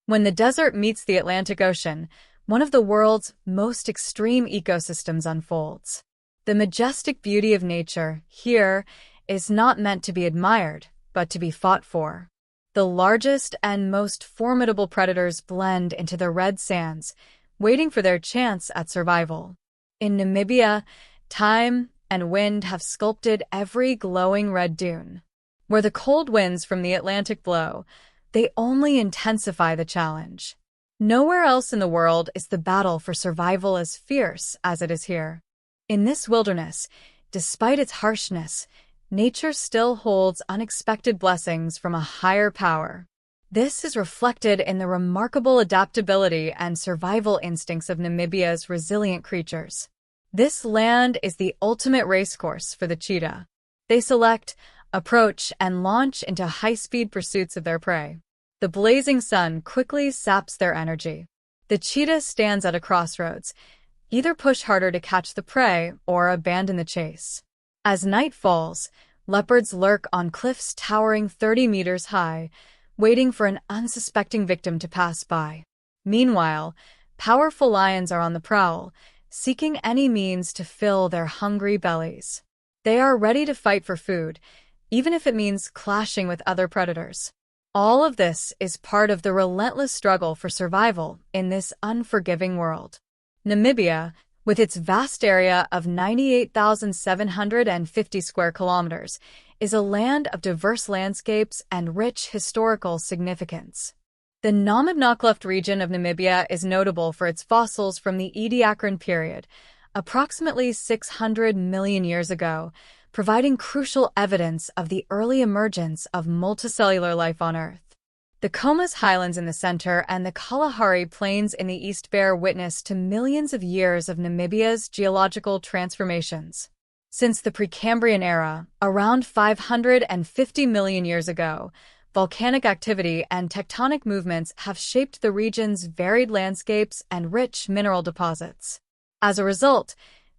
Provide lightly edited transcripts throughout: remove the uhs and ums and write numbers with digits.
When the desert meets the Atlantic Ocean, one of the world's most extreme ecosystems unfolds. The majestic beauty of nature here is not meant to be admired, but to be fought for. The largest and most formidable predators blend into the red sands, waiting for their chance at survival. In Namibia, time and wind have sculpted every glowing red dune. Where the cold winds from the Atlantic blow, they only intensify the challenge. Nowhere else in the world is the battle for survival as fierce as it is here. In this wilderness, despite its harshness, nature still holds unexpected blessings from a higher power. This is reflected in the remarkable adaptability and survival instincts of Namibia's resilient creatures. This land is the ultimate racecourse for the cheetah. They select, approach, and launch into high-speed pursuits of their prey. The blazing sun quickly saps their energy. The cheetah stands at a crossroads, either push harder to catch the prey or abandon the chase. As night falls, leopards lurk on cliffs towering 30 meters high, waiting for an unsuspecting victim to pass by. Meanwhile, powerful lions are on the prowl, seeking any means to fill their hungry bellies. They are ready to fight for food, even if it means clashing with other predators. All of this is part of the relentless struggle for survival in this unforgiving world. Namibia, with its vast area of 98,750 square kilometers, is a land of diverse landscapes and rich historical significance. The Namib region of Namibia is notable for its fossils from the Ediacaran period, approximately 600 million years ago, providing crucial evidence of the early emergence of multicellular life on Earth. The Comas Highlands in the center and the Kalahari Plains in the east bear witness to millions of years of Namibia's geological transformations. Since the Precambrian era, around 550 million years ago, volcanic activity and tectonic movements have shaped the region's varied landscapes and rich mineral deposits. As a result,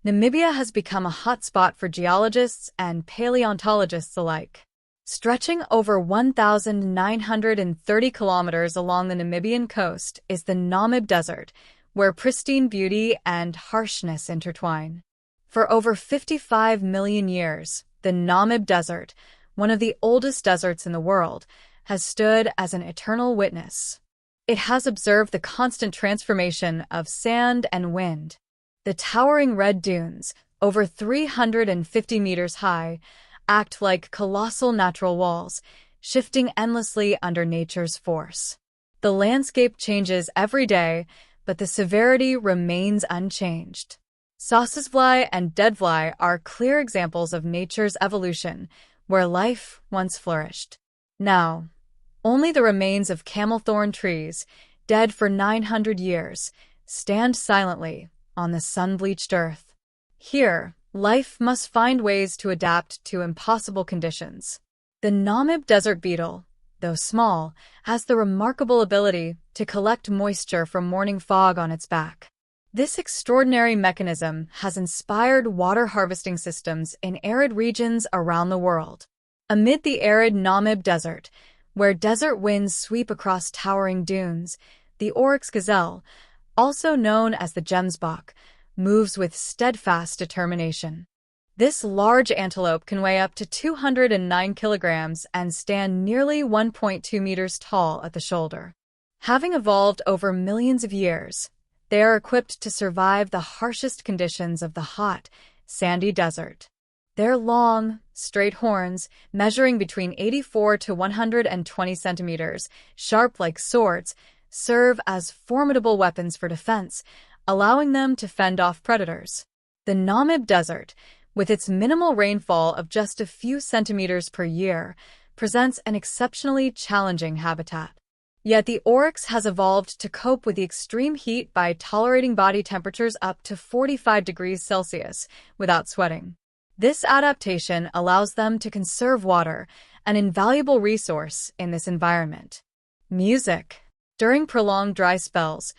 Namibia has become a hotspot for geologists and paleontologists alike. Stretching over 1,930 kilometers along the Namibian coast is the Namib Desert, where pristine beauty and harshness intertwine. For over 55 million years, the Namib Desert, one of the oldest deserts in the world, has stood as an eternal witness. It has observed the constant transformation of sand and wind. The towering red dunes, over 350 meters high, act like colossal natural walls, shifting endlessly under nature's force. The landscape changes every day, but the severity remains unchanged. Sossusvlei and deadfly are clear examples of nature's evolution, where life once flourished. Now, only the remains of camelthorn trees, dead for 900 years, stand silently on the sun-bleached earth. Here, life must find ways to adapt to impossible conditions. The Namib desert beetle, though small, has the remarkable ability to collect moisture from morning fog on its back. This extraordinary mechanism has inspired water harvesting systems in arid regions around the world. Amid the arid Namib Desert, where desert winds sweep across towering dunes, the oryx gazelle, also known as the gemsbok, moves with steadfast determination. This large antelope can weigh up to 209 kilograms and stand nearly 1.2 meters tall at the shoulder. Having evolved over millions of years, they are equipped to survive the harshest conditions of the hot, sandy desert. Their long, straight horns, measuring between 84 to 120 centimeters, sharp like swords, serve as formidable weapons for defense, allowing them to fend off predators. The Namib Desert, with its minimal rainfall of just a few centimeters per year, presents an exceptionally challenging habitat. Yet the oryx has evolved to cope with the extreme heat by tolerating body temperatures up to 45 degrees Celsius without sweating. This adaptation allows them to conserve water, an invaluable resource in this environment. Music. During prolonged dry spells,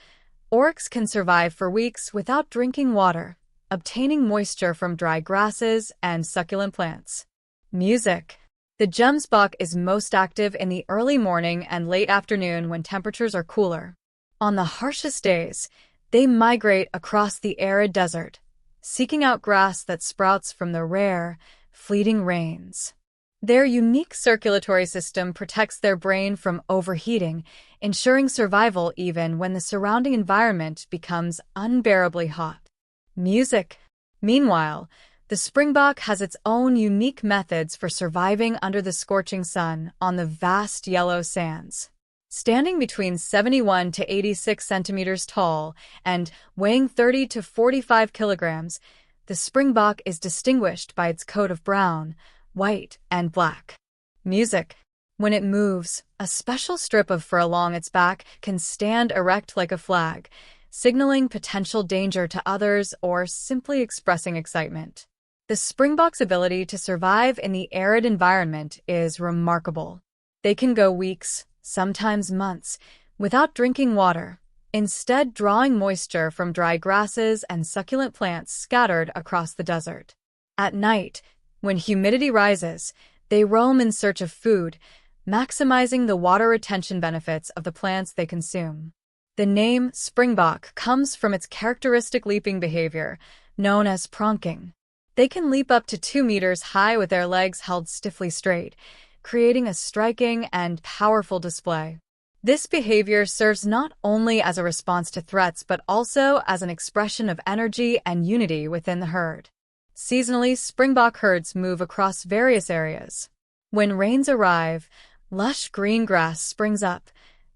oryx can survive for weeks without drinking water, obtaining moisture from dry grasses and succulent plants. Music. The gemsbok is most active in the early morning and late afternoon when temperatures are cooler. On the harshest days, they migrate across the arid desert, seeking out grass that sprouts from the rare, fleeting rains. Their unique circulatory system protects their brain from overheating, ensuring survival even when the surrounding environment becomes unbearably hot. Music. Meanwhile, the springbok has its own unique methods for surviving under the scorching sun on the vast yellow sands. Standing between 71 to 86 centimeters tall and weighing 30 to 45 kilograms, the springbok is distinguished by its coat of brown, white, and black. Music. When it moves, a special strip of fur along its back can stand erect like a flag, signaling potential danger to others or simply expressing excitement. The springbok's ability to survive in the arid environment is remarkable. They can go weeks, sometimes months, without drinking water, instead drawing moisture from dry grasses and succulent plants scattered across the desert. At night, when humidity rises, they roam in search of food, maximizing the water retention benefits of the plants they consume. The name springbok comes from its characteristic leaping behavior, known as pronking. They can leap up to 2 meters high with their legs held stiffly straight, creating a striking and powerful display. This behavior serves not only as a response to threats but also as an expression of energy and unity within the herd. Seasonally, springbok herds move across various areas. When rains arrive, lush green grass springs up,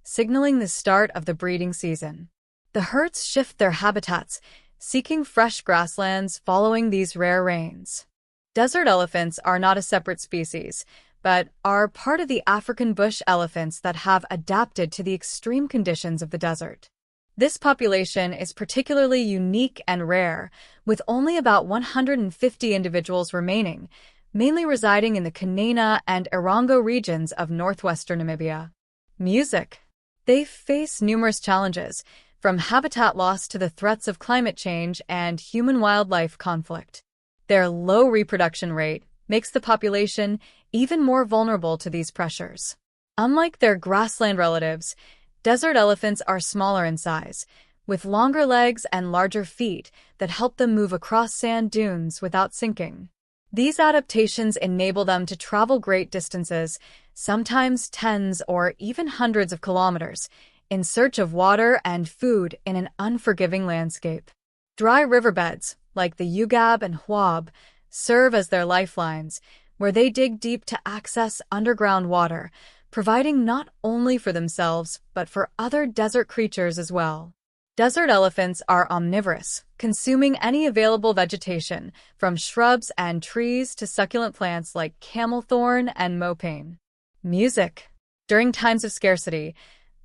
signaling the start of the breeding season. The herds shift their habitats, seeking fresh grasslands following these rare rains. Desert elephants are not a separate species, but are part of the African bush elephants that have adapted to the extreme conditions of the desert. This population is particularly unique and rare, with only about 150 individuals remaining, mainly residing in the Kenana and Erongo regions of northwestern Namibia. Music. They face numerous challenges, from habitat loss to the threats of climate change and human-wildlife conflict. Their low reproduction rate makes the population even more vulnerable to these pressures. Unlike their grassland relatives, desert elephants are smaller in size, with longer legs and larger feet that help them move across sand dunes without sinking. These adaptations enable them to travel great distances, sometimes tens or even hundreds of kilometers, in search of water and food in an unforgiving landscape. Dry riverbeds, like the Ugab and Huab, serve as their lifelines, where they dig deep to access underground water, providing not only for themselves but for other desert creatures as well. Desert elephants are omnivorous, consuming any available vegetation, from shrubs and trees to succulent plants like camelthorn and mopane. Music. During times of scarcity,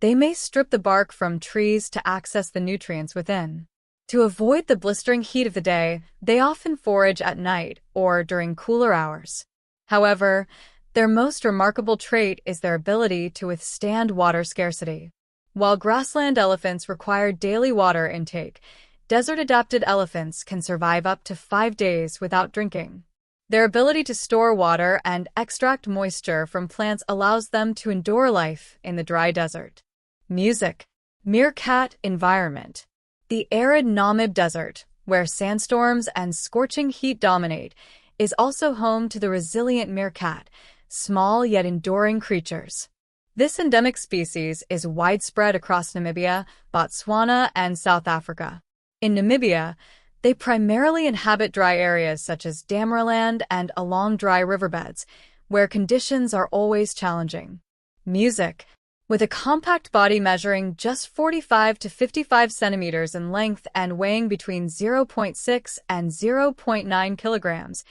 they may strip the bark from trees to access the nutrients within. To avoid the blistering heat of the day, they often forage at night or during cooler hours. However, their most remarkable trait is their ability to withstand water scarcity. While grassland elephants require daily water intake, desert-adapted elephants can survive up to 5 days without drinking. Their ability to store water and extract moisture from plants allows them to endure life in the dry desert. Music. Meerkat environment. The arid Namib Desert, where sandstorms and scorching heat dominate, is also home to the resilient meerkat, small yet enduring creatures. This endemic species is widespread across Namibia, Botswana, and South Africa. In Namibia, they primarily inhabit dry areas such as Damaraland and along dry riverbeds, where conditions are always challenging. Music. With a compact body measuring just 45 to 55 centimeters in length and weighing between 0.6 and 0.9 kilograms,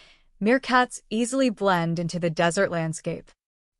meerkats easily blend into the desert landscape.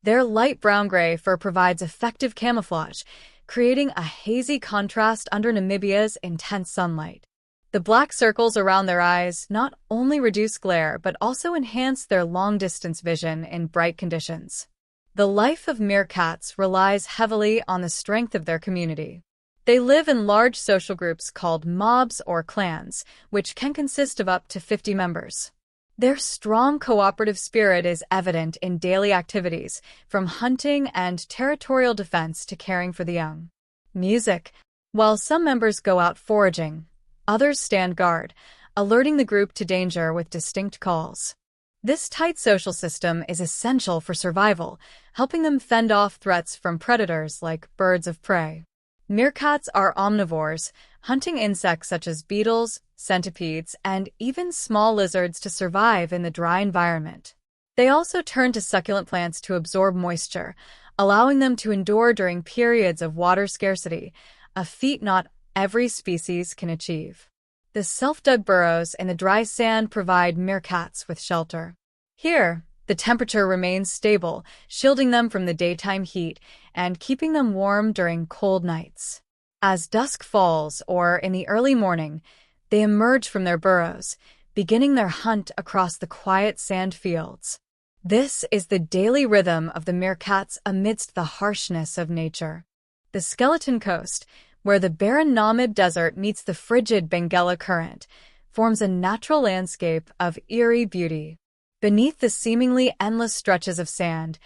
Their light brown-gray fur provides effective camouflage, creating a hazy contrast under Namibia's intense sunlight. The black circles around their eyes not only reduce glare but also enhance their long-distance vision in bright conditions. The life of meerkats relies heavily on the strength of their community. They live in large social groups called mobs or clans, which can consist of up to 50 members. Their strong cooperative spirit is evident in daily activities, from hunting and territorial defense to caring for the young. Music. While some members go out foraging, others stand guard, alerting the group to danger with distinct calls. This tight social system is essential for survival, helping them fend off threats from predators like birds of prey. Meerkats are omnivores, hunting insects such as beetles, centipedes, and even small lizards to survive in the dry environment. They also turn to succulent plants to absorb moisture, allowing them to endure during periods of water scarcity, a feat not every species can achieve. The self-dug burrows in the dry sand provide meerkats with shelter. Here, the temperature remains stable, shielding them from the daytime heat and keeping them warm during cold nights. As dusk falls, or in the early morning, they emerge from their burrows, beginning their hunt across the quiet sand fields. This is the daily rhythm of the meerkats amidst the harshness of nature. The Skeleton Coast, where the barren Namib Desert meets the frigid Benguela Current, forms a natural landscape of eerie beauty. Beneath the seemingly endless stretches of sand,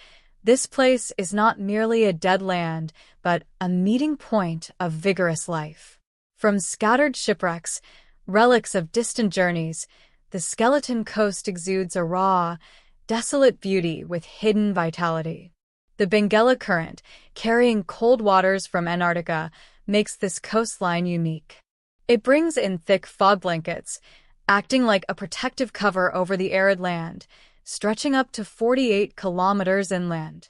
this place is not merely a dead land, but a meeting point of vigorous life. From scattered shipwrecks, relics of distant journeys, the Skeleton Coast exudes a raw, desolate beauty with hidden vitality. The Benguela Current, carrying cold waters from Antarctica, makes this coastline unique. It brings in thick fog blankets, acting like a protective cover over the arid land, stretching up to 48 kilometers inland.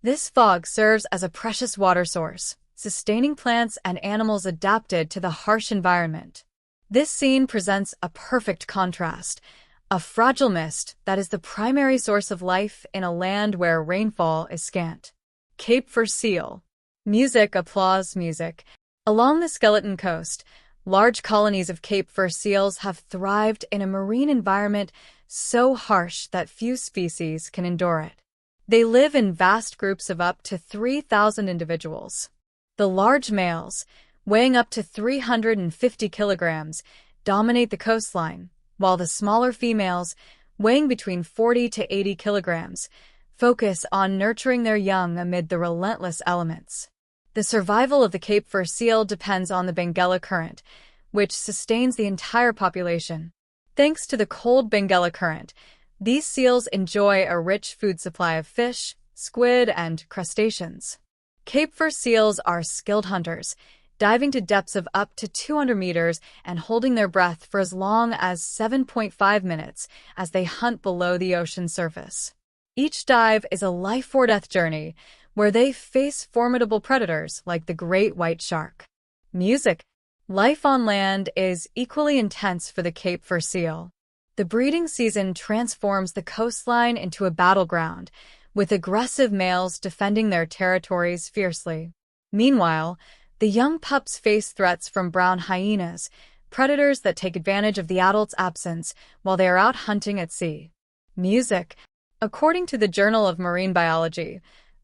This fog serves as a precious water source, sustaining plants and animals adapted to the harsh environment. This scene presents a perfect contrast, a fragile mist that is the primary source of life in a land where rainfall is scant. Cape for seal. Music, applause, music. Along the Skeleton Coast, large colonies of Cape fur seals have thrived in a marine environment so harsh that few species can endure it. They live in vast groups of up to 3,000 individuals. The large males, weighing up to 350 kilograms, dominate the coastline, while the smaller females, weighing between 40 to 80 kilograms, focus on nurturing their young amid the relentless elements. The survival of the Cape fur seal depends on the Benguela Current, which sustains the entire population. Thanks to the cold Benguela Current, these seals enjoy a rich food supply of fish, squid, and crustaceans. Cape fur seals are skilled hunters, diving to depths of up to 200 meters and holding their breath for as long as 7.5 minutes as they hunt below the ocean surface. Each dive is a life-or-death journey, where they face formidable predators like the great white shark. Music. Life on land is equally intense for the Cape fur seal. The breeding season transforms the coastline into a battleground, with aggressive males defending their territories fiercely. Meanwhile, the young pups face threats from brown hyenas, predators that take advantage of the adult's absence while they are out hunting at sea. Music. According to the Journal of Marine Biology,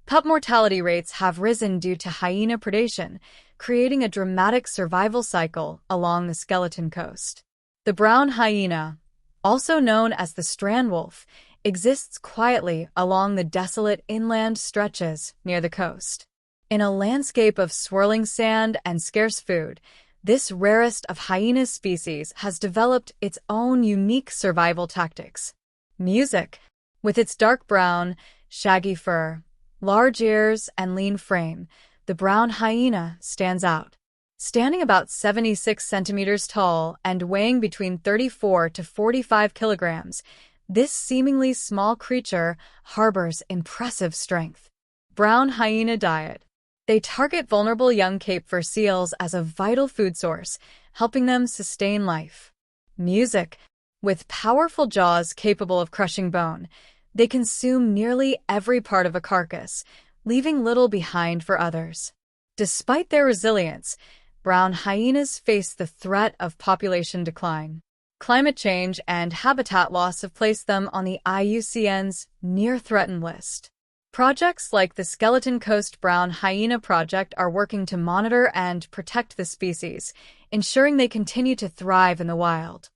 pup mortality rates have risen due to hyena predation, creating a dramatic survival cycle along the Skeleton Coast. The brown hyena, also known as the strand wolf, exists quietly along the desolate inland stretches near the coast. In a landscape of swirling sand and scarce food, this rarest of hyena species has developed its own unique survival tactics. Music. With its dark brown, shaggy fur, large ears, and lean frame, the brown hyena stands out. Standing about 76 centimeters tall and weighing between 34 to 45 kilograms, this seemingly small creature harbors impressive strength. Brown hyena diet. They target vulnerable young Cape fur seals as a vital food source, helping them sustain life. Music. With powerful jaws capable of crushing bone, they consume nearly every part of a carcass, leaving little behind for others. Despite their resilience, brown hyenas face the threat of population decline. Climate change and habitat loss have placed them on the IUCN's near-threatened list. Projects like the Skeleton Coast Brown Hyena Project are working to monitor and protect the species, ensuring they continue to thrive in the wild.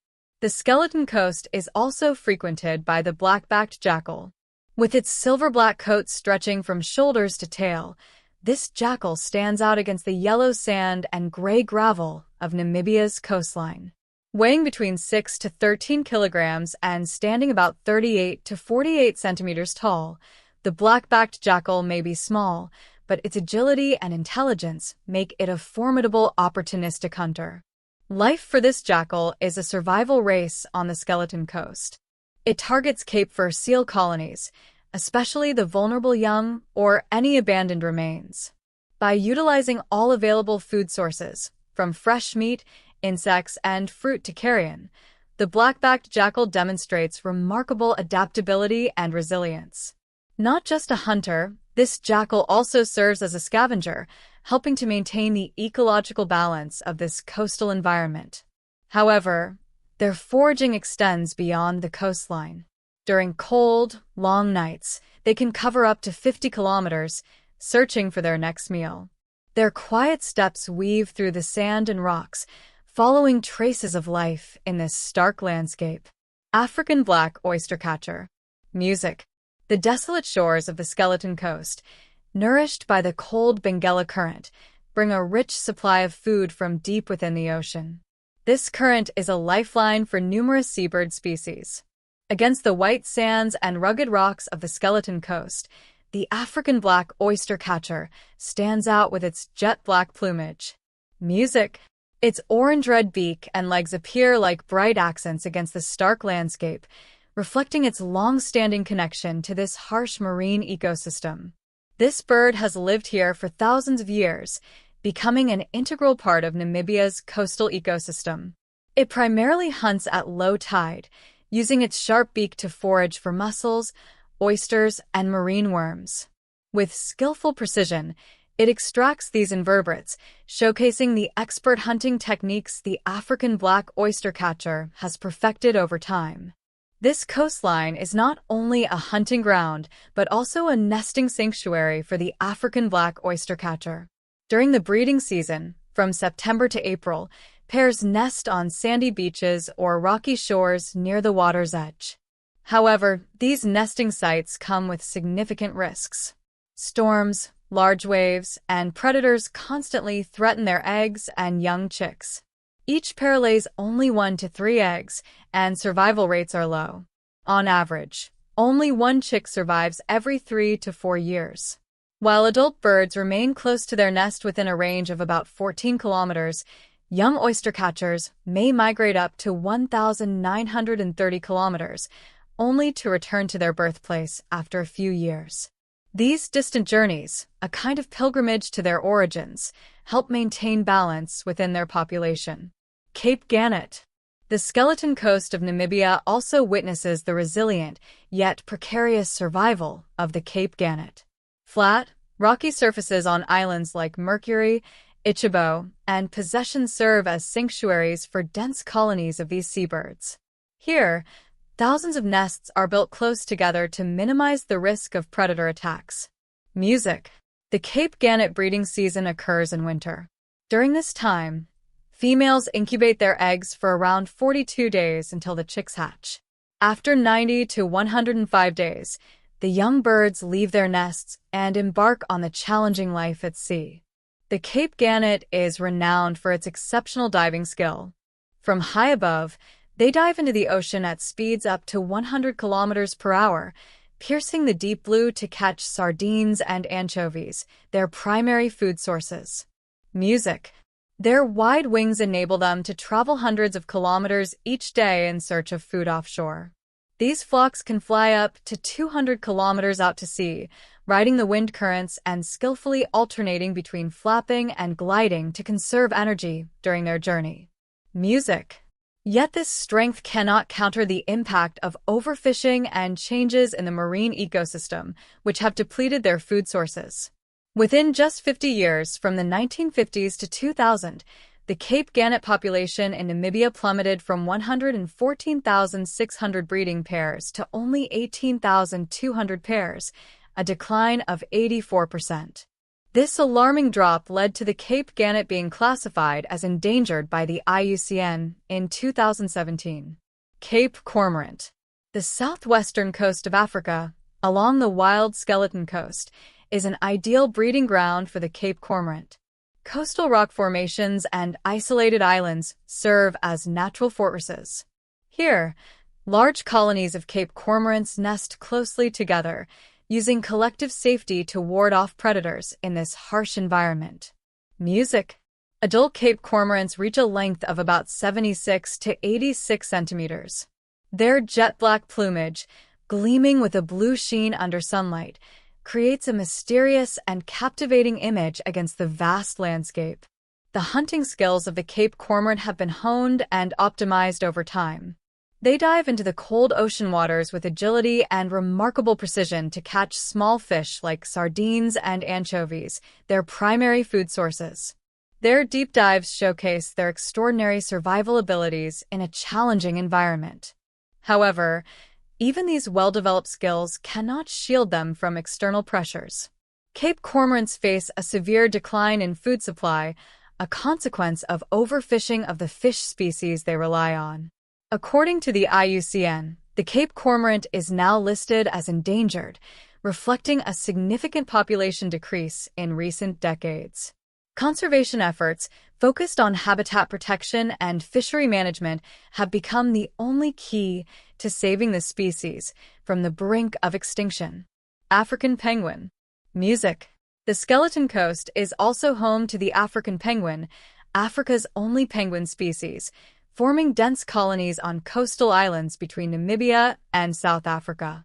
The Skeleton Coast is also frequented by the black-backed jackal. With its silver-black coat stretching from shoulders to tail, this jackal stands out against the yellow sand and gray gravel of Namibia's coastline. Weighing between 6 to 13 kilograms and standing about 38 to 48 centimeters tall, the black-backed jackal may be small, but its agility and intelligence make it a formidable opportunistic hunter. Life for this jackal is a survival race on the Skeleton Coast. It targets Cape Fur seal colonies, especially the vulnerable young or any abandoned remains. By utilizing all available food sources, from fresh meat, insects, and fruit to carrion, the black-backed jackal demonstrates remarkable adaptability and resilience. Not just a hunter, this jackal also serves as a scavenger, helping to maintain the ecological balance of this coastal environment. However, their foraging extends beyond the coastline. During cold, long nights, they can cover up to 50 kilometers, searching for their next meal. Their quiet steps weave through the sand and rocks, following traces of life in this stark landscape. African black oystercatcher. Music. The desolate shores of the Skeleton Coast, nourished by the cold Benguela Current, bring a rich supply of food from deep within the ocean. This current is a lifeline for numerous seabird species. Against the white sands and rugged rocks of the Skeleton Coast, the African black oystercatcher stands out with its jet-black plumage. Music. Its orange-red beak and legs appear like bright accents against the stark landscape, reflecting its long-standing connection to this harsh marine ecosystem. This bird has lived here for thousands of years, becoming an integral part of Namibia's coastal ecosystem. It primarily hunts at low tide, using its sharp beak to forage for mussels, oysters, and marine worms. With skillful precision, it extracts these invertebrates, showcasing the expert hunting techniques the African black oystercatcher has perfected over time. This coastline is not only a hunting ground, but also a nesting sanctuary for the African black oystercatcher. During the breeding season, from September to April, pairs nest on sandy beaches or rocky shores near the water's edge. However, these nesting sites come with significant risks. Storms, large waves, and predators constantly threaten their eggs and young chicks. Each pair lays only 1 to 3 eggs, and survival rates are low. On average, only one chick survives every 3 to 4 years. While adult birds remain close to their nest within a range of about 14 kilometers, young oystercatchers may migrate up to 1,930 kilometers, only to return to their birthplace after a few years. These distant journeys, a kind of pilgrimage to their origins, help maintain balance within their population. Cape Gannet. The Skeleton Coast of Namibia also witnesses the resilient, yet precarious survival of the Cape Gannet. Flat, rocky surfaces on islands like Mercury, Ichibo, and Possession serve as sanctuaries for dense colonies of these seabirds. Here, thousands of nests are built close together to minimize the risk of predator attacks. Music. The Cape Gannet breeding season occurs in winter. During this time, females incubate their eggs for around 42 days until the chicks hatch. After 90 to 105 days, the young birds leave their nests and embark on the challenging life at sea. The Cape Gannet is renowned for its exceptional diving skill. From high above, they dive into the ocean at speeds up to 100 kilometers per hour, piercing the deep blue to catch sardines and anchovies, their primary food sources. Music. Their wide wings enable them to travel hundreds of kilometers each day in search of food offshore. These flocks can fly up to 200 kilometers out to sea, riding the wind currents and skillfully alternating between flapping and gliding to conserve energy during their journey. Music. Yet this strength cannot counter the impact of overfishing and changes in the marine ecosystem, which have depleted their food sources. Within just 50 years, from the 1950s to 2000, the Cape Gannet population in Namibia plummeted from 114,600 breeding pairs to only 18,200 pairs, a decline of 84%. This alarming drop led to the Cape Gannet being classified as endangered by the IUCN in 2017. Cape Cormorant. The southwestern coast of Africa, along the wild skeleton coast, is an ideal breeding ground for the Cape Cormorant. Coastal rock formations and isolated islands serve as natural fortresses. Here, large colonies of Cape Cormorants nest closely together, using collective safety to ward off predators in this harsh environment. Music. Adult Cape Cormorants reach a length of about 76 to 86 centimeters. Their jet-black plumage, gleaming with a blue sheen under sunlight, creates a mysterious and captivating image against the vast landscape. The hunting skills of the Cape Cormorant have been honed and optimized over time. They dive into the cold ocean waters with agility and remarkable precision to catch small fish like sardines and anchovies, their primary food sources. Their deep dives showcase their extraordinary survival abilities in a challenging environment. However, even these well-developed skills cannot shield them from external pressures. Cape Cormorants face a severe decline in food supply, a consequence of overfishing of the fish species they rely on. According to the IUCN, the Cape Cormorant is now listed as endangered, reflecting a significant population decrease in recent decades. Conservation efforts, focused on habitat protection and fishery management, have become the only key to saving the species from the brink of extinction. African penguin. Music. The Skeleton Coast is also home to the African penguin, Africa's only penguin species, forming dense colonies on coastal islands between Namibia and South Africa.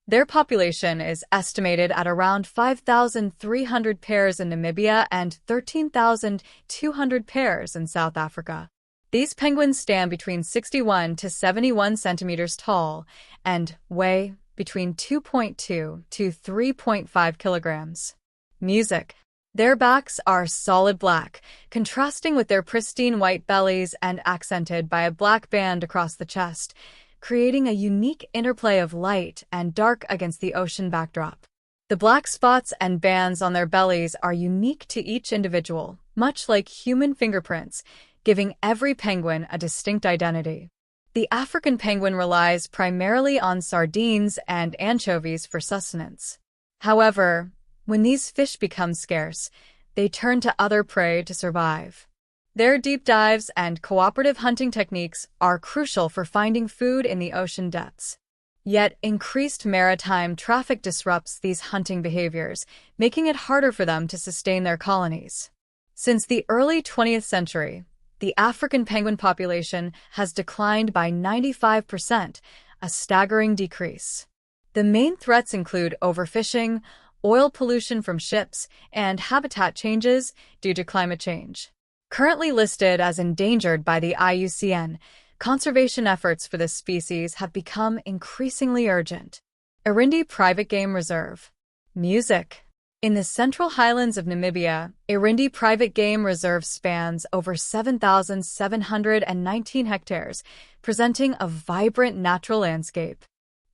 Their population is estimated at around 5,300 pairs in Namibia and 13,200 pairs in South Africa. These penguins stand between 61 to 71 centimeters tall and weigh between 2.2 to 3.5 kilograms. Music. Their backs are solid black, contrasting with their pristine white bellies and accented by a black band across the chest, creating a unique interplay of light and dark against the ocean backdrop. The black spots and bands on their bellies are unique to each individual, much like human fingerprints, giving every penguin a distinct identity. The African penguin relies primarily on sardines and anchovies for sustenance. However, when these fish become scarce, they turn to other prey to survive. Their deep dives and cooperative hunting techniques are crucial for finding food in the ocean depths. Yet, increased maritime traffic disrupts these hunting behaviors, making it harder for them to sustain their colonies. Since the early 20th century, the African penguin population has declined by 95%, a staggering decrease. The main threats include overfishing, oil pollution from ships, and habitat changes due to climate change. Currently listed as endangered by the IUCN, conservation efforts for this species have become increasingly urgent. Irindi Private Game Reserve. Music. In the Central Highlands of Namibia, Irindi Private Game Reserve spans over 7,719 hectares, presenting a vibrant natural landscape.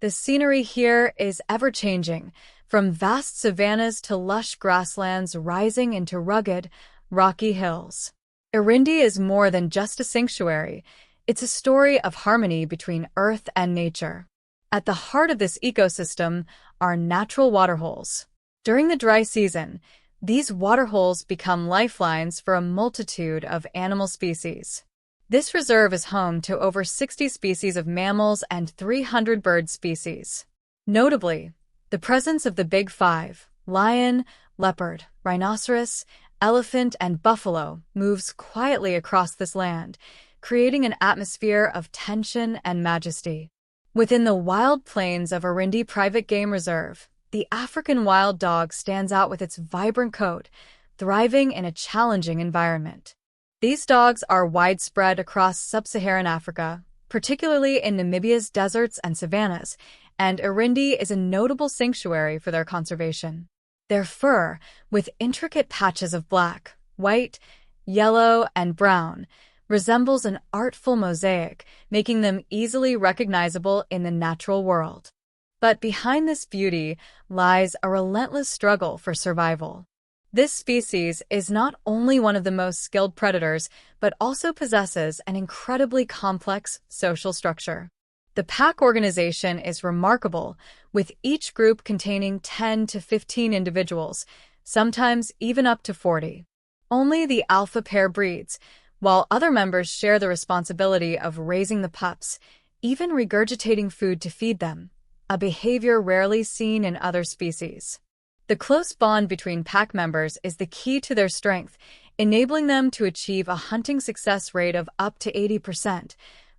The scenery here is ever-changing, from vast savannas to lush grasslands rising into rugged, rocky hills. Irindi is more than just a sanctuary. It's a story of harmony between earth and nature. At the heart of this ecosystem are natural waterholes. During the dry season, these waterholes become lifelines for a multitude of animal species. This reserve is home to over 60 species of mammals and 300 bird species. Notably, the presence of the Big Five, lion, leopard, rhinoceros, elephant, and buffalo, moves quietly across this land, creating an atmosphere of tension and majesty. Within the wild plains of Irindi Private Game Reserve, the African wild dog stands out with its vibrant coat, thriving in a challenging environment. These dogs are widespread across sub-Saharan Africa, particularly in Namibia's deserts and savannas, and Irindi is a notable sanctuary for their conservation. Their fur, with intricate patches of black, white, yellow, and brown, resembles an artful mosaic, making them easily recognizable in the natural world. But behind this beauty lies a relentless struggle for survival. This species is not only one of the most skilled predators, but also possesses an incredibly complex social structure. The pack organization is remarkable, with each group containing 10 to 15 individuals, sometimes even up to 40. Only the alpha pair breeds, while other members share the responsibility of raising the pups, even regurgitating food to feed them, a behavior rarely seen in other species. The close bond between pack members is the key to their strength, enabling them to achieve a hunting success rate of up to 80%,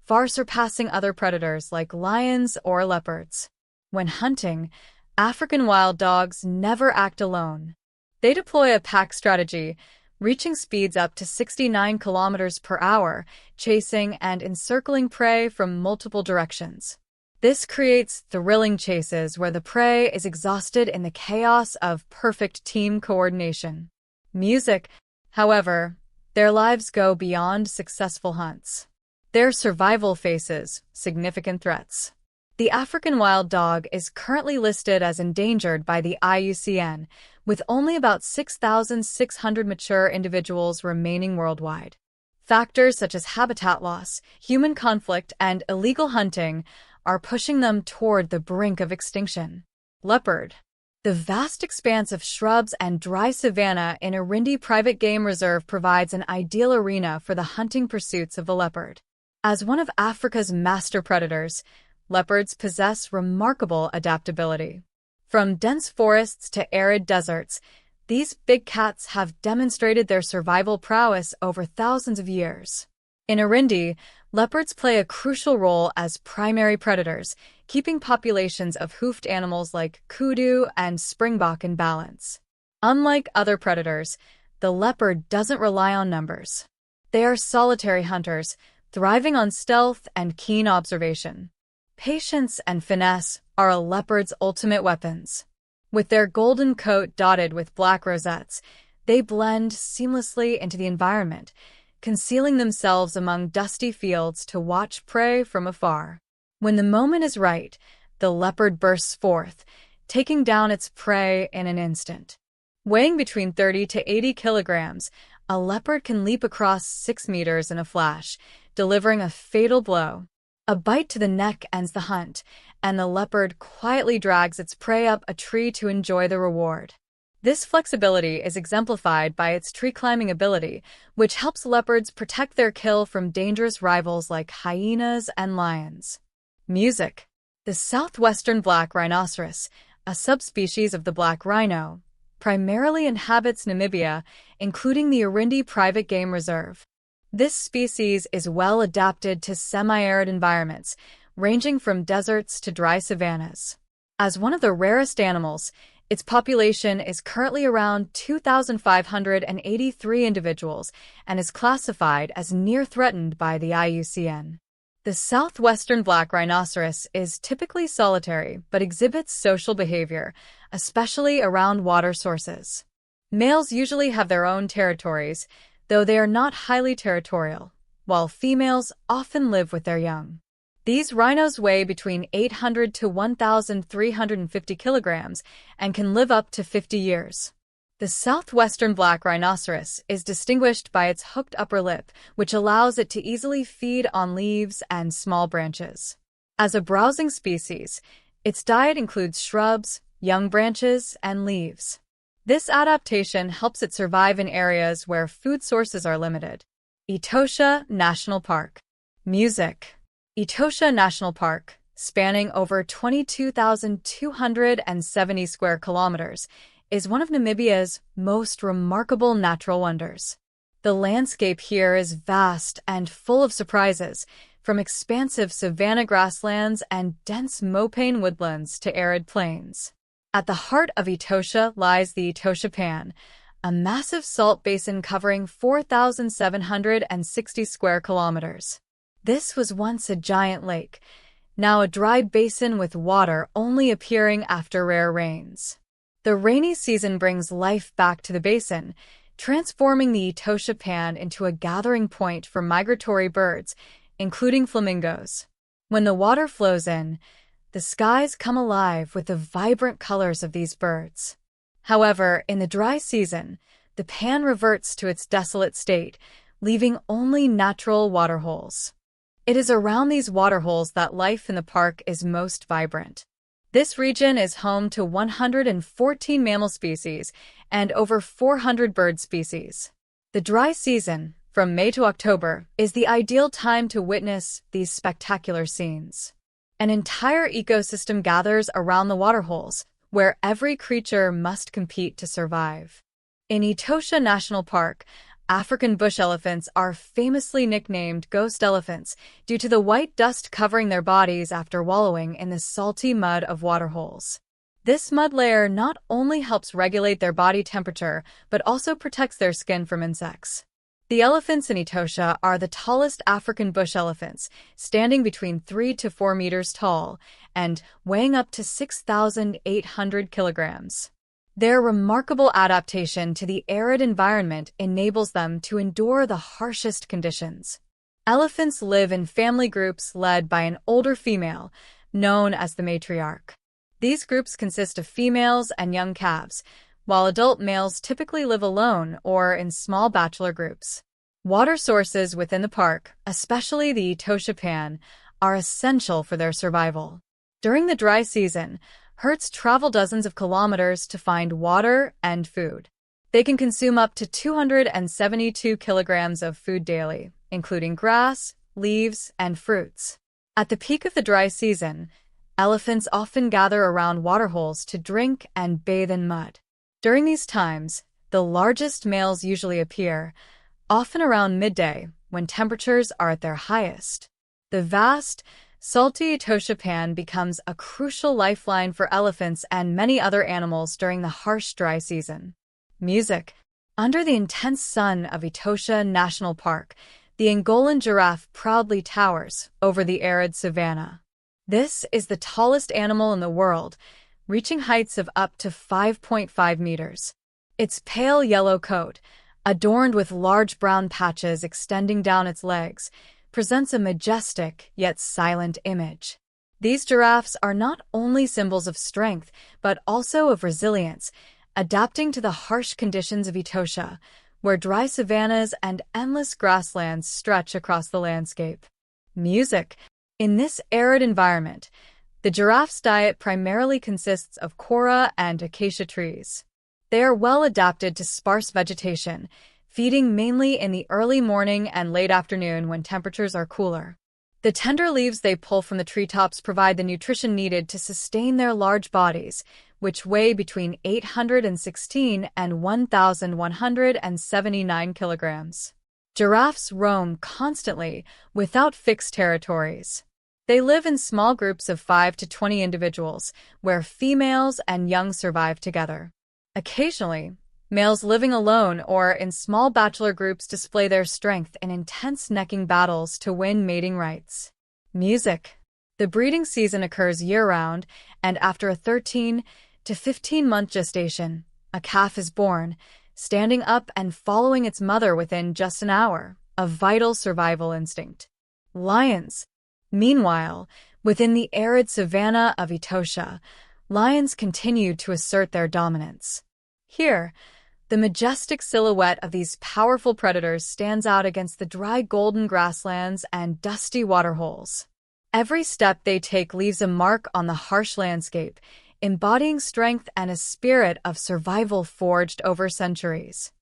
far surpassing other predators like lions or leopards. When hunting, African wild dogs never act alone. They deploy a pack strategy, reaching speeds up to 69 kilometers per hour, chasing and encircling prey from multiple directions. This creates thrilling chases where the prey is exhausted in the chaos of perfect team coordination. Music, however, their lives go beyond successful hunts. Their survival faces significant threats. The African wild dog is currently listed as endangered by the IUCN, with only about 6,600 mature individuals remaining worldwide. Factors such as habitat loss, human conflict, and illegal hunting are pushing them toward the brink of extinction. Leopard. The vast expanse of shrubs and dry savanna in Urdu Private Game Reserve provides an ideal arena for the hunting pursuits of the leopard. As one of Africa's master predators, leopards possess remarkable adaptability. From dense forests to arid deserts, these big cats have demonstrated their survival prowess over thousands of years. In Urdu, leopards play a crucial role as primary predators, keeping populations of hoofed animals like kudu and springbok in balance. Unlike other predators, the leopard doesn't rely on numbers. They are solitary hunters, thriving on stealth and keen observation. Patience and finesse are a leopard's ultimate weapons. With their golden coat dotted with black rosettes, they blend seamlessly into the environment, concealing themselves among dusty fields to watch prey from afar. When the moment is right, the leopard bursts forth, taking down its prey in an instant. Weighing between 30 to 80 kilograms, a leopard can leap across 6 meters in a flash, delivering a fatal blow. A bite to the neck ends the hunt, and the leopard quietly drags its prey up a tree to enjoy the reward. This flexibility is exemplified by its tree-climbing ability, which helps leopards protect their kill from dangerous rivals like hyenas and lions. Music. The southwestern black rhinoceros, a subspecies of the black rhino, primarily inhabits Namibia, including the Urdu Private Game Reserve. This species is well adapted to semi-arid environments, ranging from deserts to dry savannas. As one of the rarest animals, its population is currently around 2,583 individuals and is classified as near threatened by the IUCN. The southwestern black rhinoceros is typically solitary but exhibits social behavior, especially around water sources. Males usually have their own territories, though they are not highly territorial, while females often live with their young. These rhinos weigh between 800 to 1,350 kilograms and can live up to 50 years. The southwestern black rhinoceros is distinguished by its hooked upper lip, which allows it to easily feed on leaves and small branches. As a browsing species, its diet includes shrubs, young branches, and leaves. This adaptation helps it survive in areas where food sources are limited. Etosha National Park. Music. Etosha National Park, spanning over 22,270 square kilometers, is one of Namibia's most remarkable natural wonders. The landscape here is vast and full of surprises, from expansive savanna grasslands and dense mopane woodlands to arid plains. At the heart of Etosha lies the Etosha Pan, a massive salt basin covering 4,760 square kilometers. This was once a giant lake, now a dry basin with water only appearing after rare rains. The rainy season brings life back to the basin, transforming the Etosha Pan into a gathering point for migratory birds, including flamingos. When the water flows in, the skies come alive with the vibrant colors of these birds. However, in the dry season, the pan reverts to its desolate state, leaving only natural waterholes. It is around these waterholes that life in the park is most vibrant. This region is home to 114 mammal species and over 400 bird species. The dry season, from May to October, is the ideal time to witness these spectacular scenes. An entire ecosystem gathers around the waterholes, where every creature must compete to survive. In Etosha National Park, African bush elephants are famously nicknamed ghost elephants due to the white dust covering their bodies after wallowing in the salty mud of waterholes. This mud layer not only helps regulate their body temperature, but also protects their skin from insects. The elephants in Etosha are the tallest African bush elephants, standing between 3 to 4 meters tall and weighing up to 6,800 kilograms. Their remarkable adaptation to the arid environment enables them to endure the harshest conditions. Elephants live in family groups led by an older female, known as the matriarch. These groups consist of females and young calves, while adult males typically live alone or in small bachelor groups. Water sources within the park, especially the Etosha Pan, are essential for their survival. During the dry season, herds travel dozens of kilometers to find water and food. They can consume up to 272 kilograms of food daily, including grass, leaves, and fruits. At the peak of the dry season, elephants often gather around waterholes to drink and bathe in mud. During these times, the largest males usually appear, often around midday, when temperatures are at their highest. The vast, salty Etosha Pan becomes a crucial lifeline for elephants and many other animals during the harsh dry season. Music. Under the intense sun of Etosha National Park, the Angolan giraffe proudly towers over the arid savanna. This is the tallest animal in the world, reaching heights of up to 5.5 meters. Its pale yellow coat, adorned with large brown patches extending down its legs, presents a majestic yet silent image. These giraffes are not only symbols of strength, but also of resilience, adapting to the harsh conditions of Etosha, where dry savannas and endless grasslands stretch across the landscape. Music. In this arid environment, the giraffe's diet primarily consists of kora and acacia trees. They are well adapted to sparse vegetation, feeding mainly in the early morning and late afternoon when temperatures are cooler. The tender leaves they pull from the treetops provide the nutrition needed to sustain their large bodies, which weigh between 816 and 1,179 kilograms. Giraffes roam constantly, without fixed territories. They live in small groups of 5 to 20 individuals, where females and young survive together. Occasionally, males living alone or in small bachelor groups display their strength in intense necking battles to win mating rights. Music. The breeding season occurs year-round, and after a 13 to 15-month gestation, a calf is born, standing up and following its mother within just an hour, a vital survival instinct. Lions. Meanwhile, within the arid savanna of Etosha, lions continue to assert their dominance. Here, the majestic silhouette of these powerful predators stands out against the dry golden grasslands and dusty waterholes. Every step they take leaves a mark on the harsh landscape, embodying strength and a spirit of survival forged over centuries.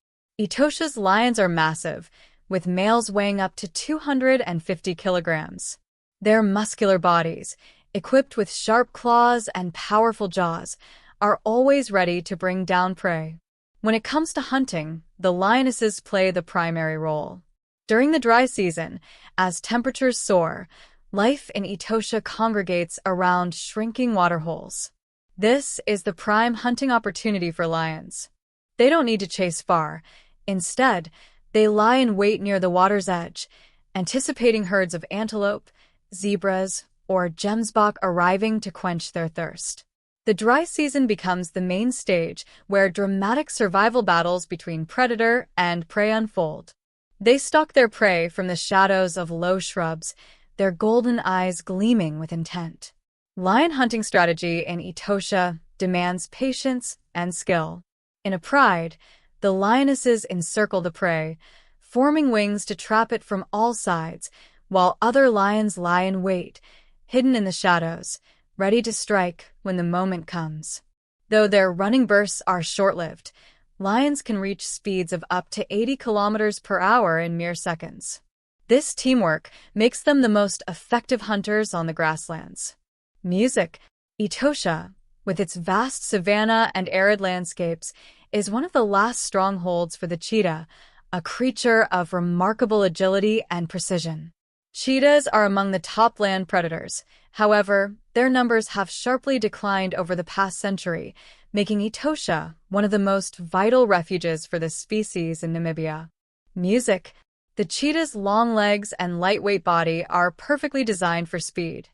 Etosha's lions are massive, with males weighing up to 250 kilograms. Their muscular bodies, equipped with sharp claws and powerful jaws, are always ready to bring down prey. When it comes to hunting, the lionesses play the primary role. During the dry season, as temperatures soar, life in Etosha congregates around shrinking waterholes. This is the prime hunting opportunity for lions. They don't need to chase far. Instead, they lie in wait near the water's edge, anticipating herds of antelope, zebras, or gemsbok arriving to quench their thirst. The dry season becomes the main stage where dramatic survival battles between predator and prey unfold. They stalk their prey from the shadows of low shrubs, their golden eyes gleaming with intent. Lion hunting strategy in Etosha demands patience and skill. In a pride, the lionesses encircle the prey, forming wings to trap it from all sides, while other lions lie in wait, hidden in the shadows, ready to strike when the moment comes. Though their running bursts are short-lived, lions can reach speeds of up to 80 kilometers per hour in mere seconds. This teamwork makes them the most effective hunters on the grasslands. Music. Etosha, with its vast savanna and arid landscapes, is one of the last strongholds for the cheetah, a creature of remarkable agility and precision. Cheetahs are among the top land predators. However, their numbers have sharply declined over the past century, making Etosha one of the most vital refuges for this species in Namibia. Music. The cheetah's long legs and lightweight body are perfectly designed for speed.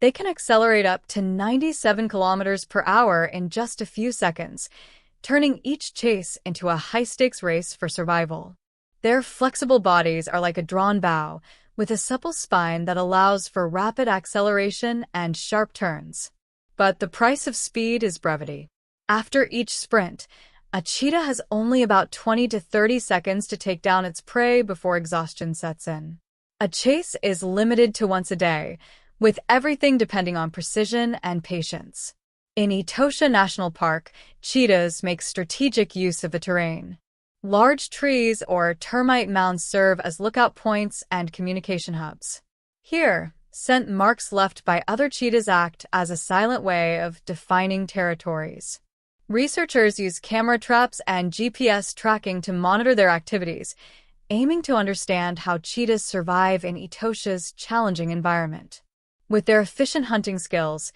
They can accelerate up to 97 kilometers per hour in just a few seconds, turning each chase into a high-stakes race for survival. Their flexible bodies are like a drawn bow, with a supple spine that allows for rapid acceleration and sharp turns. But the price of speed is brevity. After each sprint, a cheetah has only about 20 to 30 seconds to take down its prey before exhaustion sets in. A chase is limited to once a day, with everything depending on precision and patience. In Etosha National Park, cheetahs make strategic use of the terrain. Large trees or termite mounds serve as lookout points and communication hubs. Here, scent marks left by other cheetahs act as a silent way of defining territories. Researchers use camera traps and GPS tracking to monitor their activities, aiming to understand how cheetahs survive in Etosha's challenging environment. With their efficient hunting skills,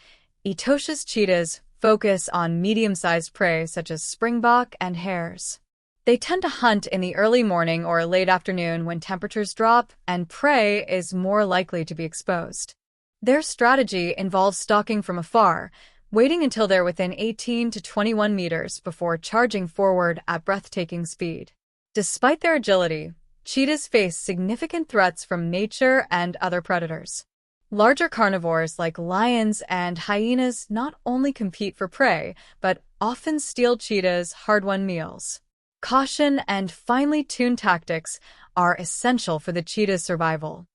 Etosha's cheetahs focus on medium-sized prey such as springbok and hares. They tend to hunt in the early morning or late afternoon when temperatures drop and prey is more likely to be exposed. Their strategy involves stalking from afar, waiting until they're within 18 to 21 meters before charging forward at breathtaking speed. Despite their agility, cheetahs face significant threats from nature and other predators. Larger carnivores like lions and hyenas not only compete for prey, but often steal cheetahs' hard-won meals. Caution and finely tuned tactics are essential for the cheetah's survival.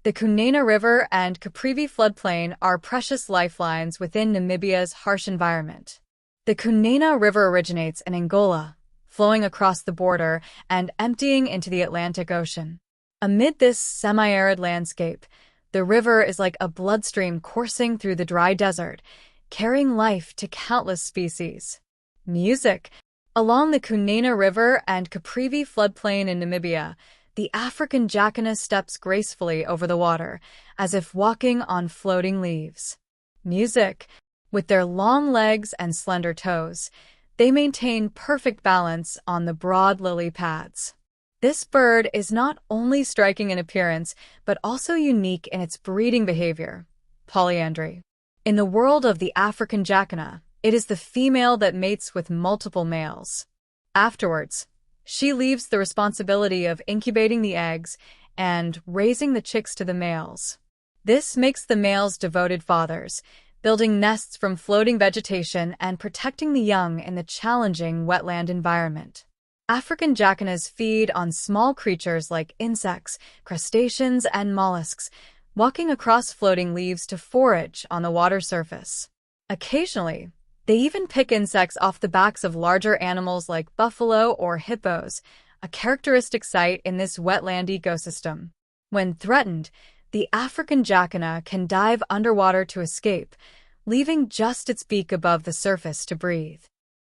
The Kunene River and Caprivi floodplain are precious lifelines within Namibia's harsh environment. The Kunene River originates in Angola, flowing across the border and emptying into the Atlantic Ocean. Amid this semi-arid landscape, the river is like a bloodstream coursing through the dry desert, carrying life to countless species. Music. Along the Kunene River and Caprivi floodplain in Namibia, the African jacana steps gracefully over the water, as if walking on floating leaves. Music. With their long legs and slender toes, they maintain perfect balance on the broad lily pads. This bird is not only striking in appearance, but also unique in its breeding behavior, polyandry. In the world of the African jacana, it is the female that mates with multiple males. Afterwards, she leaves the responsibility of incubating the eggs and raising the chicks to the males. This makes the males devoted fathers, building nests from floating vegetation and protecting the young in the challenging wetland environment. African jacanas feed on small creatures like insects, crustaceans, and mollusks, walking across floating leaves to forage on the water surface. Occasionally, they even pick insects off the backs of larger animals like buffalo or hippos, a characteristic sight in this wetland ecosystem. When threatened, the African jacana can dive underwater to escape, leaving just its beak above the surface to breathe.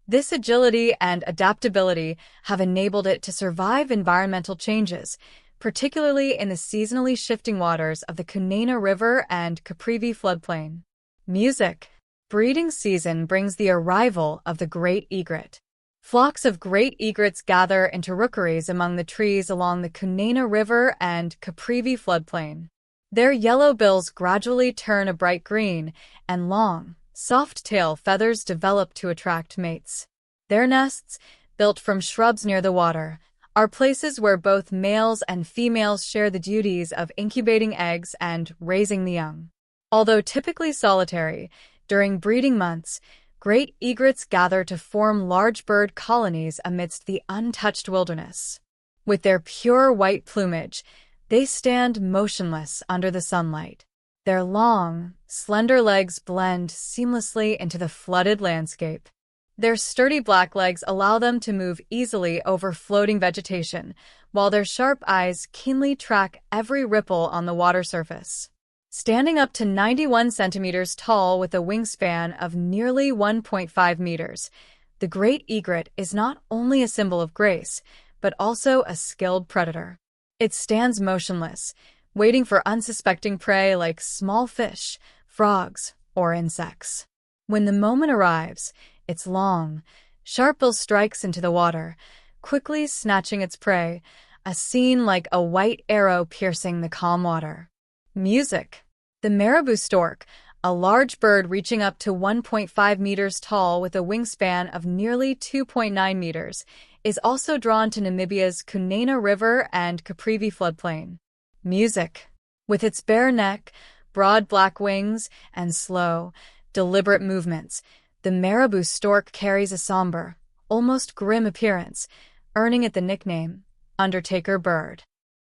This agility and adaptability have enabled it to survive environmental changes, particularly in the seasonally shifting waters of the Kunene River and Caprivi floodplain. Music. Breeding season brings the arrival of the great egret. Flocks of great egrets gather into rookeries among the trees along the Kunene River and Caprivi floodplain. Their yellow bills gradually turn a bright green, and long, soft tail feathers develop to attract mates. Their nests, built from shrubs near the water, are places where both males and females share the duties of incubating eggs and raising the young. Although typically solitary, during breeding months, great egrets gather to form large bird colonies amidst the untouched wilderness. With their pure white plumage, They stand motionless under the sunlight. Their long, slender legs blend seamlessly into the flooded landscape. Their sturdy black legs allow them to move easily over floating vegetation, while their sharp eyes keenly track every ripple on the water surface. Standing up to 91 centimeters tall with a wingspan of nearly 1.5 meters, the great egret is not only a symbol of grace, but also a skilled predator. It stands motionless, waiting for unsuspecting prey like small fish, frogs, or insects. When the moment arrives, its long, sharp bill strikes into the water, quickly snatching its prey, a scene like a white arrow piercing the calm water. Music. The marabou stork, a large bird reaching up to 1.5 meters tall with a wingspan of nearly 2.9 meters, is also drawn to Namibia's Kunene River and Caprivi floodplain. Music. With its bare neck, broad black wings, and slow, deliberate movements, the marabou stork carries a somber, almost grim appearance, earning it the nickname, Undertaker Bird.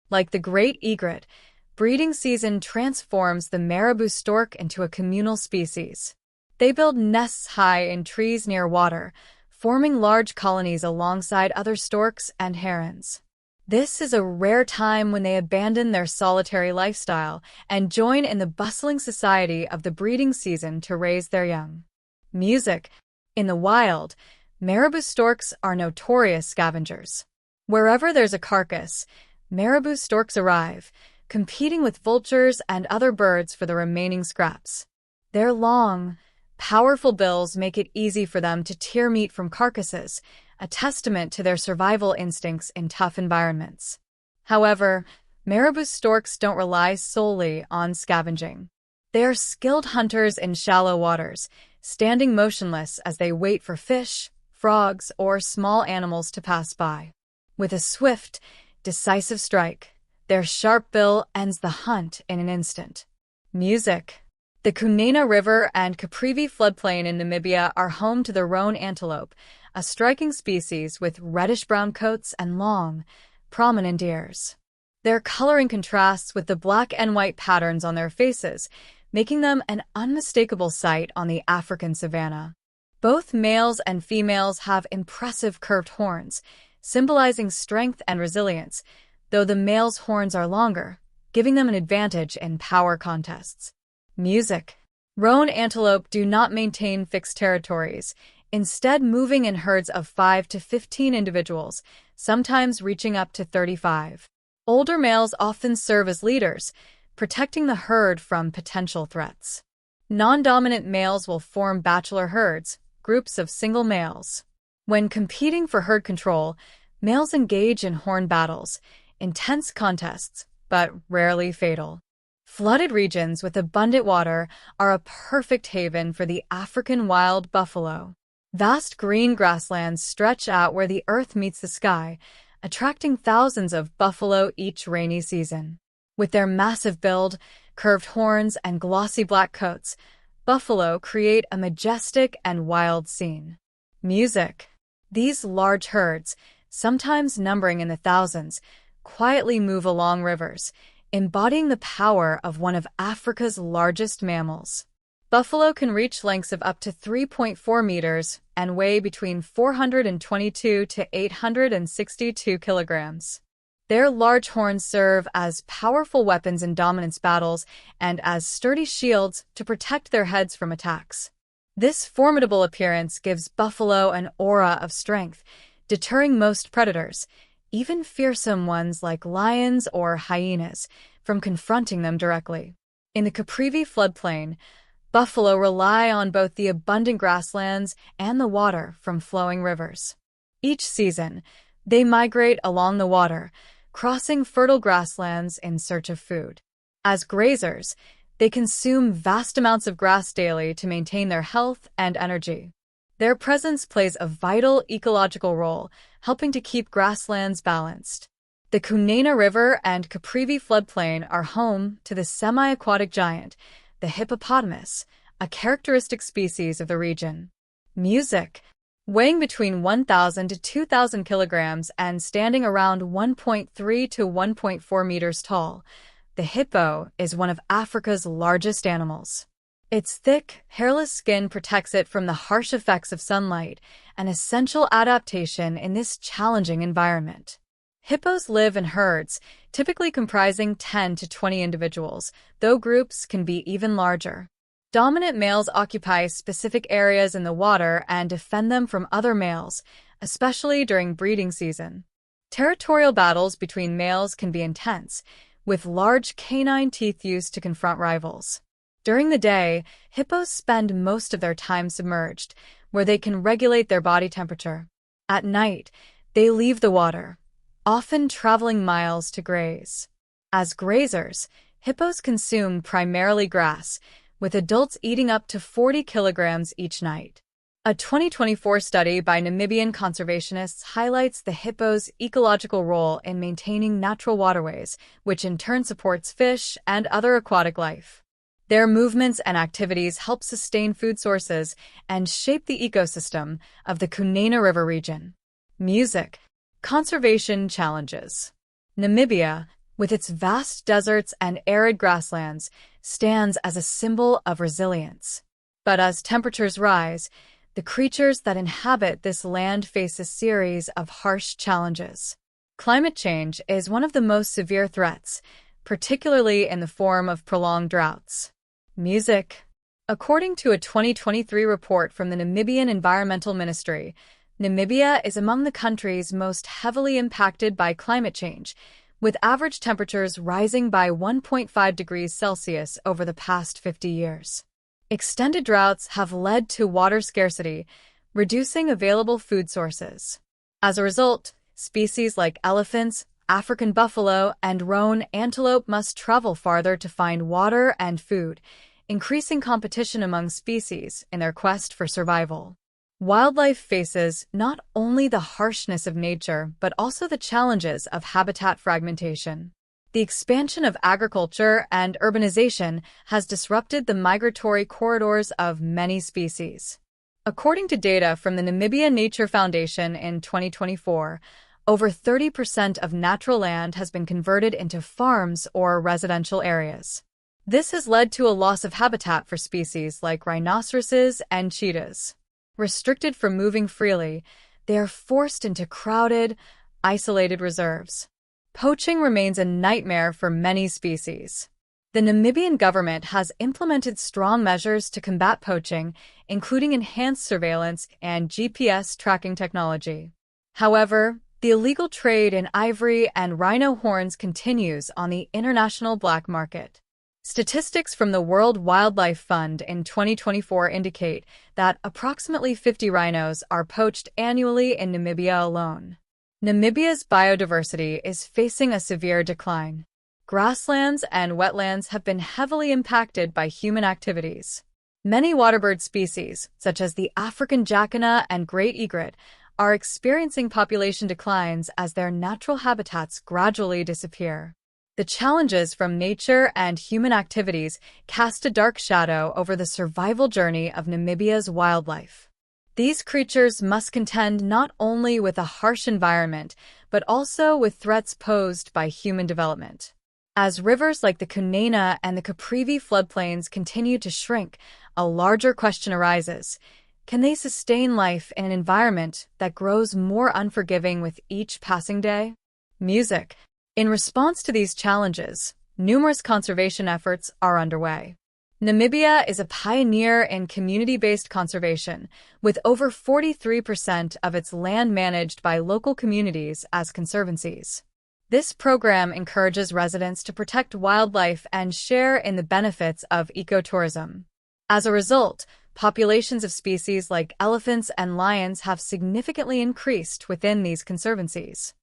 Like the great egret, breeding season transforms the marabou stork into a communal species. They build nests high in trees near water, forming large colonies alongside other storks and herons. This is a rare time when they abandon their solitary lifestyle and join in the bustling society of the breeding season to raise their young. Music. In the wild, marabou storks are notorious scavengers. Wherever there's a carcass, marabou storks arrive, competing with vultures and other birds for the remaining scraps. Their long, powerful bills make it easy for them to tear meat from carcasses, a testament to their survival instincts in tough environments. However, marabou storks don't rely solely on scavenging. They are skilled hunters in shallow waters, standing motionless as they wait for fish, frogs, or small animals to pass by. With a swift, decisive strike, their sharp bill ends the hunt in an instant. Music. The Kunene River and Caprivi floodplain in Namibia are home to the roan antelope, a striking species with reddish-brown coats and long, prominent ears. Their coloring contrasts with the black and white patterns on their faces, making them an unmistakable sight on the African savanna. Both males and females have impressive curved horns, symbolizing strength and resilience, though the male's horns are longer, giving them an advantage in power contests. Music. Roan antelope do not maintain fixed territories, instead moving in herds of 5 to 15 individuals, sometimes reaching up to 35. Older males often serve as leaders, protecting the herd from potential threats. Non-dominant males will form bachelor herds, groups of single males. When competing for herd control, males engage in horn battles, intense contests, but rarely fatal. Flooded regions with abundant water are a perfect haven for the African wild buffalo. Vast green grasslands stretch out where the earth meets the sky, attracting thousands of buffalo each rainy season. With their massive build, curved horns, and glossy black coats, buffalo create a majestic and wild scene. Music. These large herds, sometimes numbering in the thousands, quietly move along rivers, embodying the power of one of Africa's largest mammals. Buffalo can reach lengths of up to 3.4 meters and weigh between 422 to 862 kilograms. Their large horns serve as powerful weapons in dominance battles and as sturdy shields to protect their heads from attacks. This formidable appearance gives buffalo an aura of strength, deterring most predators, even fearsome ones like lions or hyenas, from confronting them directly. In the Caprivi floodplain, buffalo rely on both the abundant grasslands and the water from flowing rivers. Each season, they migrate along the water, crossing fertile grasslands in search of food. As grazers, they consume vast amounts of grass daily to maintain their health and energy. Their presence plays a vital ecological role, helping to keep grasslands balanced. The Kunene River and Caprivi floodplain are home to the semi-aquatic giant, the hippopotamus, a characteristic species of the region. Music. Weighing between 1,000 to 2,000 kilograms and standing around 1.3 to 1.4 meters tall, the hippo is one of Africa's largest animals. Its thick, hairless skin protects it from the harsh effects of sunlight, an essential adaptation in this challenging environment. Hippos live in herds, typically comprising 10 to 20 individuals, though groups can be even larger. Dominant males occupy specific areas in the water and defend them from other males, especially during breeding season. Territorial battles between males can be intense, with large canine teeth used to confront rivals. During the day, hippos spend most of their time submerged, where they can regulate their body temperature. At night, they leave the water, often traveling miles to graze. As grazers, hippos consume primarily grass, with adults eating up to 40 kilograms each night. A 2024 study by Namibian conservationists highlights the hippo's ecological role in maintaining natural waterways, which in turn supports fish and other aquatic life. Their movements and activities help sustain food sources and shape the ecosystem of the Kunene River region. Music. Conservation challenges. Namibia, with its vast deserts and arid grasslands, stands as a symbol of resilience. But as temperatures rise, the creatures that inhabit this land face a series of harsh challenges. Climate change is one of the most severe threats, particularly in the form of prolonged droughts. Music. According to a 2023 report from the Namibian Environmental Ministry, Namibia is among the countries most heavily impacted by climate change, with average temperatures rising by 1.5 degrees Celsius over the past 50 years. Extended droughts have led to water scarcity, reducing available food sources. As a result, species like elephants, African buffalo, and roan antelope must travel farther to find water and food, increasing competition among species in their quest for survival. Wildlife faces not only the harshness of nature, but also the challenges of habitat fragmentation. The expansion of agriculture and urbanization has disrupted the migratory corridors of many species. According to data from the Namibia Nature Foundation in 2024, over 30% of natural land has been converted into farms or residential areas. This has led to a loss of habitat for species like rhinoceroses and cheetahs. Restricted from moving freely, they are forced into crowded, isolated reserves. Poaching remains a nightmare for many species. The Namibian government has implemented strong measures to combat poaching, including enhanced surveillance and GPS tracking technology. However, the illegal trade in ivory and rhino horns continues on the international black market. Statistics from the World Wildlife Fund in 2024 indicate that approximately 50 rhinos are poached annually in Namibia alone. Namibia's biodiversity is facing a severe decline. Grasslands and wetlands have been heavily impacted by human activities. Many waterbird species, such as the African jacana and great egret, are experiencing population declines as their natural habitats gradually disappear. The challenges from nature and human activities cast a dark shadow over the survival journey of Namibia's wildlife. These creatures must contend not only with a harsh environment, but also with threats posed by human development. As rivers like the Kunene and the Caprivi floodplains continue to shrink, a larger question arises. Can they sustain life in an environment that grows more unforgiving with each passing day? Music. In response to these challenges, numerous conservation efforts are underway. Namibia is a pioneer in community-based conservation, with over 43% of its land managed by local communities as conservancies. This program encourages residents to protect wildlife and share in the benefits of ecotourism. As a result, populations of species like elephants and lions have significantly increased within these conservancies.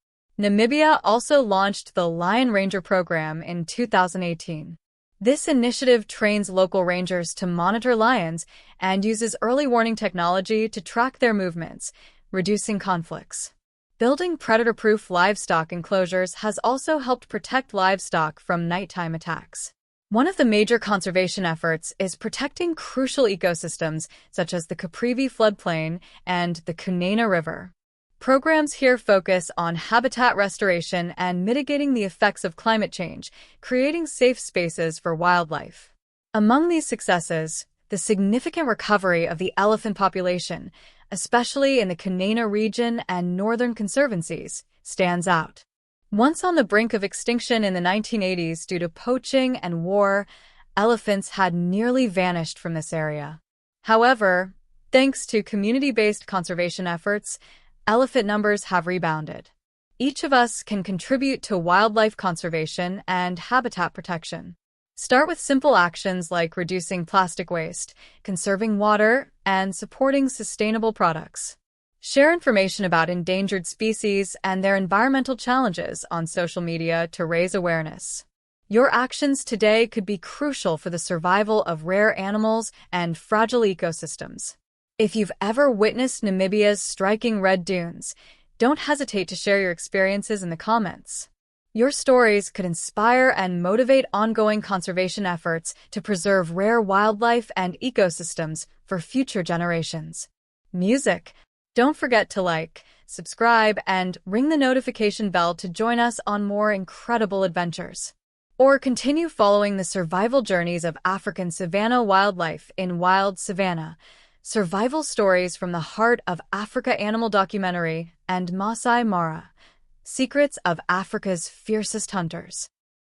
Namibia also launched the Lion Ranger program in 2018. This initiative trains local rangers to monitor lions and uses early warning technology to track their movements, reducing conflicts. Building predator-proof livestock enclosures has also helped protect livestock from nighttime attacks. One of the major conservation efforts is protecting crucial ecosystems such as the Caprivi floodplain and the Cunene River. Programs here focus on habitat restoration and mitigating the effects of climate change, creating safe spaces for wildlife. Among these successes, the significant recovery of the elephant population, especially in the Cunene region and northern conservancies, stands out. Once on the brink of extinction in the 1980s due to poaching and war, elephants had nearly vanished from this area. However, thanks to community-based conservation efforts, elephant numbers have rebounded. Each of us can contribute to wildlife conservation and habitat protection. Start with simple actions like reducing plastic waste, conserving water, and supporting sustainable products. Share information about endangered species and their environmental challenges on social media to raise awareness. Your actions today could be crucial for the survival of rare animals and fragile ecosystems. If you've ever witnessed Namibia's striking red dunes, don't hesitate to share your experiences in the comments. Your stories could inspire and motivate ongoing conservation efforts to preserve rare wildlife and ecosystems for future generations. Music. Don't forget to like, subscribe, and ring the notification bell to join us on more incredible adventures. Or continue following the survival journeys of African savanna wildlife in Wild Savanna, Survival Stories from the Heart of Africa Animal Documentary, and Masai Mara, Secrets of Africa's Fiercest Hunters.